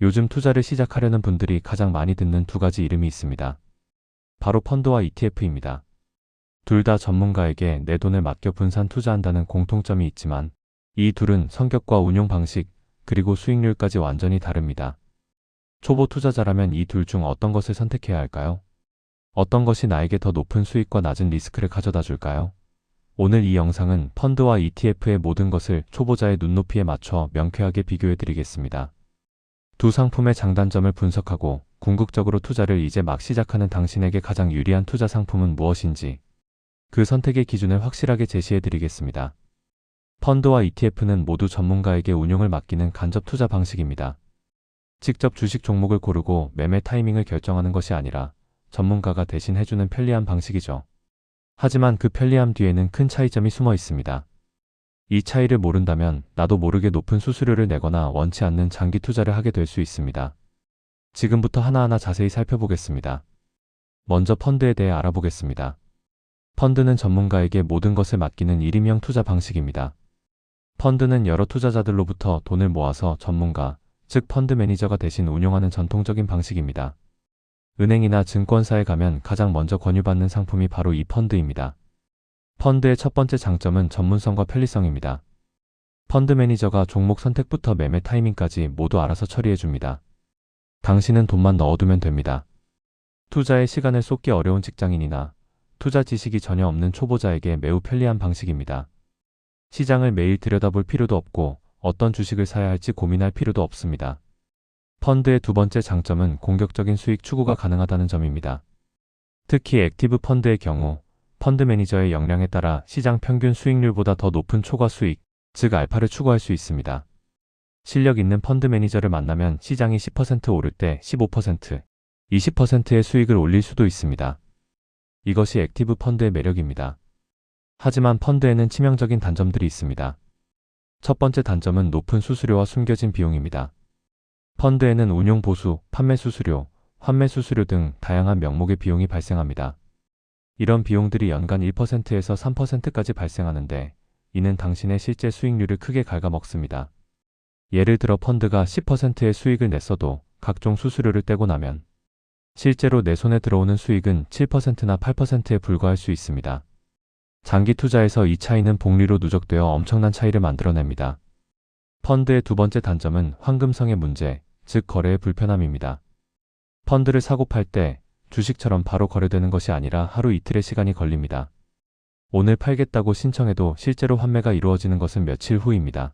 요즘 투자를 시작하려는 분들이 가장 많이 듣는 두 가지 이름이 있습니다. 바로 펀드와 ETF입니다. 둘 다 전문가에게 내 돈을 맡겨 분산 투자한다는 공통점이 있지만 이 둘은 성격과 운용 방식, 그리고 수익률까지 완전히 다릅니다. 초보 투자자라면 이 둘 중 어떤 것을 선택해야 할까요? 어떤 것이 나에게 더 높은 수익과 낮은 리스크를 가져다 줄까요? 오늘 이 영상은 펀드와 ETF의 모든 것을 초보자의 눈높이에 맞춰 명쾌하게 비교해 드리겠습니다. 두 상품의 장단점을 분석하고 궁극적으로 투자를 이제 막 시작하는 당신에게 가장 유리한 투자 상품은 무엇인지 그 선택의 기준을 확실하게 제시해 드리겠습니다. 펀드와 ETF는 모두 전문가에게 운용을 맡기는 간접 투자 방식입니다. 직접 주식 종목을 고르고 매매 타이밍을 결정하는 것이 아니라 전문가가 대신 해주는 편리한 방식이죠. 하지만 그 편리함 뒤에는 큰 차이점이 숨어 있습니다. 이 차이를 모른다면 나도 모르게 높은 수수료를 내거나 원치 않는 장기 투자를 하게 될 수 있습니다. 지금부터 하나하나 자세히 살펴보겠습니다. 먼저 펀드에 대해 알아보겠습니다. 펀드는 전문가에게 모든 것을 맡기는 일임형 투자 방식입니다. 펀드는 여러 투자자들로부터 돈을 모아서 전문가, 즉 펀드 매니저가 대신 운용하는 전통적인 방식입니다. 은행이나 증권사에 가면 가장 먼저 권유받는 상품이 바로 이 펀드입니다. 펀드의 첫 번째 장점은 전문성과 편리성입니다. 펀드 매니저가 종목 선택부터 매매 타이밍까지 모두 알아서 처리해줍니다. 당신은 돈만 넣어두면 됩니다. 투자에 시간을 쏟기 어려운 직장인이나 투자 지식이 전혀 없는 초보자에게 매우 편리한 방식입니다. 시장을 매일 들여다볼 필요도 없고 어떤 주식을 사야 할지 고민할 필요도 없습니다. 펀드의 두 번째 장점은 공격적인 수익 추구가 가능하다는 점입니다. 특히 액티브 펀드의 경우 펀드 매니저의 역량에 따라 시장 평균 수익률보다 더 높은 초과 수익, 즉 알파를 추구할 수 있습니다. 실력 있는 펀드 매니저를 만나면 시장이 10% 오를 때 15%, 20%의 수익을 올릴 수도 있습니다. 이것이 액티브 펀드의 매력입니다. 하지만 펀드에는 치명적인 단점들이 있습니다. 첫 번째 단점은 높은 수수료와 숨겨진 비용입니다. 펀드에는 운용 보수, 판매 수수료, 환매 수수료 등 다양한 명목의 비용이 발생합니다. 이런 비용들이 연간 1%에서 3%까지 발생하는데 이는 당신의 실제 수익률을 크게 갉아먹습니다. 예를 들어 펀드가 10%의 수익을 냈어도 각종 수수료를 떼고 나면 실제로 내 손에 들어오는 수익은 7%나 8%에 불과할 수 있습니다. 장기 투자에서 이 차이는 복리로 누적되어 엄청난 차이를 만들어냅니다. 펀드의 두 번째 단점은 황금성의 문제, 즉 거래의 불편함입니다. 펀드를 사고 팔 때 주식처럼 바로 거래되는 것이 아니라 하루 이틀의 시간이 걸립니다. 오늘 팔겠다고 신청해도 실제로 환매가 이루어지는 것은 며칠 후입니다.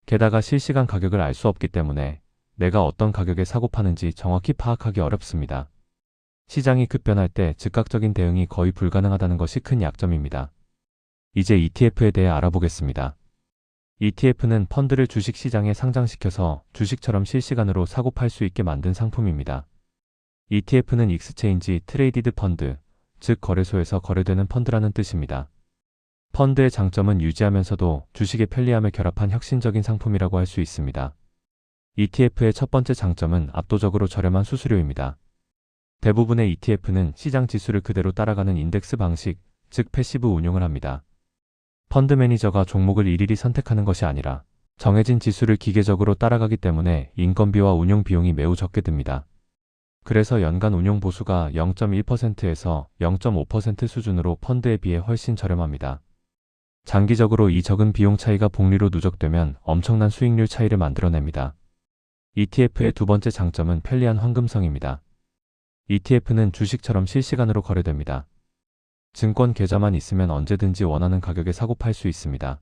게다가 실시간 가격을 알 수 없기 때문에 내가 어떤 가격에 사고 파는지 정확히 파악하기 어렵습니다. 시장이 급변할 때 즉각적인 대응이 거의 불가능하다는 것이 큰 약점입니다. 이제 ETF에 대해 알아보겠습니다. ETF는 펀드를 주식시장에 상장시켜서 주식처럼 실시간으로 사고 팔 수 있게 만든 상품입니다. ETF는 익스체인지 트레이디드 펀드, 즉 거래소에서 거래되는 펀드라는 뜻입니다. 펀드의 장점은 유지하면서도 주식의 편리함을 결합한 혁신적인 상품이라고 할 수 있습니다. ETF의 첫 번째 장점은 압도적으로 저렴한 수수료입니다. 대부분의 ETF는 시장 지수를 그대로 따라가는 인덱스 방식, 즉 패시브 운용을 합니다. 펀드 매니저가 종목을 일일이 선택하는 것이 아니라 정해진 지수를 기계적으로 따라가기 때문에 인건비와 운용 비용이 매우 적게 듭니다. 그래서 연간 운용 보수가 0.1%에서 0.5% 수준으로 펀드에 비해 훨씬 저렴합니다. 장기적으로 이 적은 비용 차이가 복리로 누적되면 엄청난 수익률 차이를 만들어냅니다. ETF의 두 번째 장점은 편리한 황금성입니다. ETF는 주식처럼 실시간으로 거래됩니다. 증권 계좌만 있으면 언제든지 원하는 가격에 사고 팔 수 있습니다.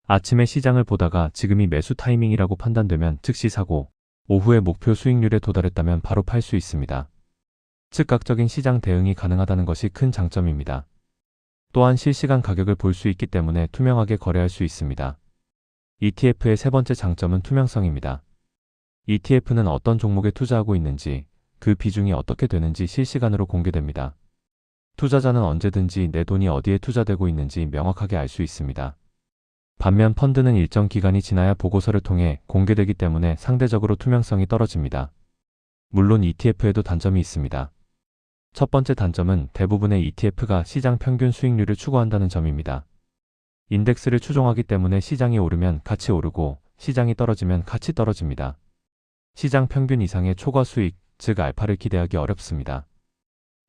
아침에 시장을 보다가 지금이 매수 타이밍이라고 판단되면 즉시 사고, 오후에 목표 수익률에 도달했다면 바로 팔 수 있습니다. 즉각적인 시장 대응이 가능하다는 것이 큰 장점입니다. 또한 실시간 가격을 볼 수 있기 때문에 투명하게 거래할 수 있습니다. ETF의 세 번째 장점은 투명성입니다. ETF는 어떤 종목에 투자하고 있는지, 그 비중이 어떻게 되는지 실시간으로 공개됩니다. 투자자는 언제든지 내 돈이 어디에 투자되고 있는지 명확하게 알 수 있습니다. 반면 펀드는 일정 기간이 지나야 보고서를 통해 공개되기 때문에 상대적으로 투명성이 떨어집니다. 물론 ETF에도 단점이 있습니다. 첫 번째 단점은 대부분의 ETF가 시장 평균 수익률을 추구한다는 점입니다. 인덱스를 추종하기 때문에 시장이 오르면 같이 오르고 시장이 떨어지면 같이 떨어집니다. 시장 평균 이상의 초과 수익, 즉 알파를 기대하기 어렵습니다.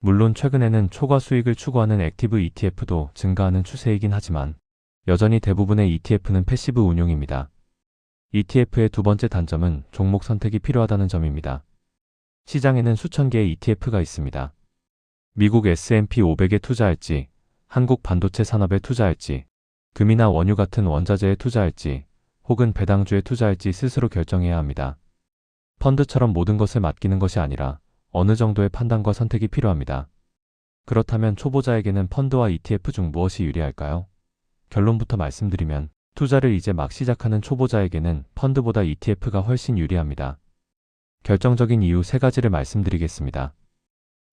물론 최근에는 초과 수익을 추구하는 액티브 ETF도 증가하는 추세이긴 하지만 여전히 대부분의 ETF는 패시브 운용입니다. ETF의 두 번째 단점은 종목 선택이 필요하다는 점입니다. 시장에는 수천 개의 ETF가 있습니다. 미국 S&P 500에 투자할지, 한국 반도체 산업에 투자할지, 금이나 원유 같은 원자재에 투자할지, 혹은 배당주에 투자할지 스스로 결정해야 합니다. 펀드처럼 모든 것을 맡기는 것이 아니라 어느 정도의 판단과 선택이 필요합니다. 그렇다면 초보자에게는 펀드와 ETF 중 무엇이 유리할까요? 결론부터 말씀드리면 투자를 이제 막 시작하는 초보자에게는 펀드보다 ETF가 훨씬 유리합니다. 결정적인 이유 3가지를 말씀드리겠습니다.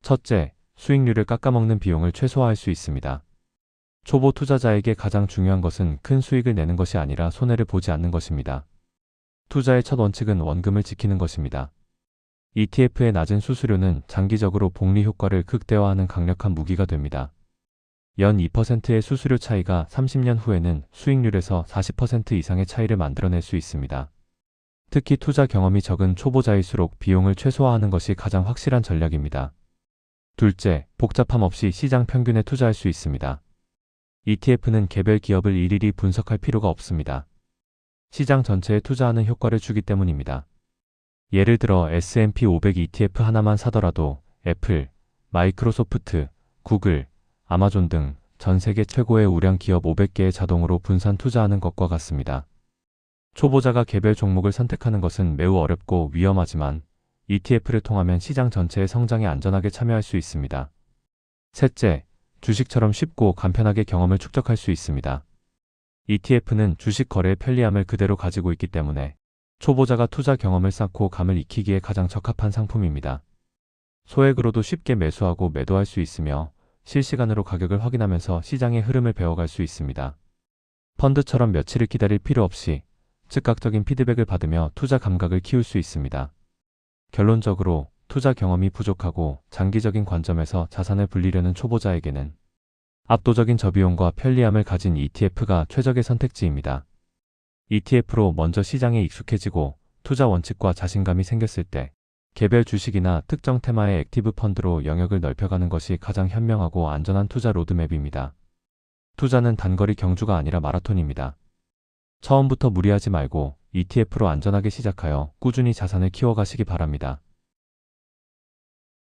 첫째, 수익률을 깎아먹는 비용을 최소화할 수 있습니다. 초보 투자자에게 가장 중요한 것은 큰 수익을 내는 것이 아니라 손해를 보지 않는 것입니다. 투자의 첫 원칙은 원금을 지키는 것입니다. ETF의 낮은 수수료는 장기적으로 복리 효과를 극대화하는 강력한 무기가 됩니다. 연 2%의 수수료 차이가 30년 후에는 수익률에서 40% 이상의 차이를 만들어낼 수 있습니다. 특히 투자 경험이 적은 초보자일수록 비용을 최소화하는 것이 가장 확실한 전략입니다. 둘째, 복잡함 없이 시장 평균에 투자할 수 있습니다. ETF는 개별 기업을 일일이 분석할 필요가 없습니다. 시장 전체에 투자하는 효과를 주기 때문입니다. 예를 들어 S&P 500 ETF 하나만 사더라도 애플, 마이크로소프트, 구글, 아마존 등 전 세계 최고의 우량 기업 500개에 자동으로 분산 투자하는 것과 같습니다. 초보자가 개별 종목을 선택하는 것은 매우 어렵고 위험하지만 ETF를 통하면 시장 전체의 성장에 안전하게 참여할 수 있습니다. 셋째, 주식처럼 쉽고 간편하게 경험을 축적할 수 있습니다. ETF는 주식 거래의 편리함을 그대로 가지고 있기 때문에 초보자가 투자 경험을 쌓고 감을 익히기에 가장 적합한 상품입니다. 소액으로도 쉽게 매수하고 매도할 수 있으며 실시간으로 가격을 확인하면서 시장의 흐름을 배워갈 수 있습니다. 펀드처럼 며칠을 기다릴 필요 없이 즉각적인 피드백을 받으며 투자 감각을 키울 수 있습니다. 결론적으로 투자 경험이 부족하고 장기적인 관점에서 자산을 불리려는 초보자에게는 압도적인 저비용과 편리함을 가진 ETF가 최적의 선택지입니다. ETF로 먼저 시장에 익숙해지고 투자 원칙과 자신감이 생겼을 때 개별 주식이나 특정 테마의 액티브 펀드로 영역을 넓혀가는 것이 가장 현명하고 안전한 투자 로드맵입니다. 투자는 단거리 경주가 아니라 마라톤입니다. 처음부터 무리하지 말고 ETF로 안전하게 시작하여 꾸준히 자산을 키워가시기 바랍니다.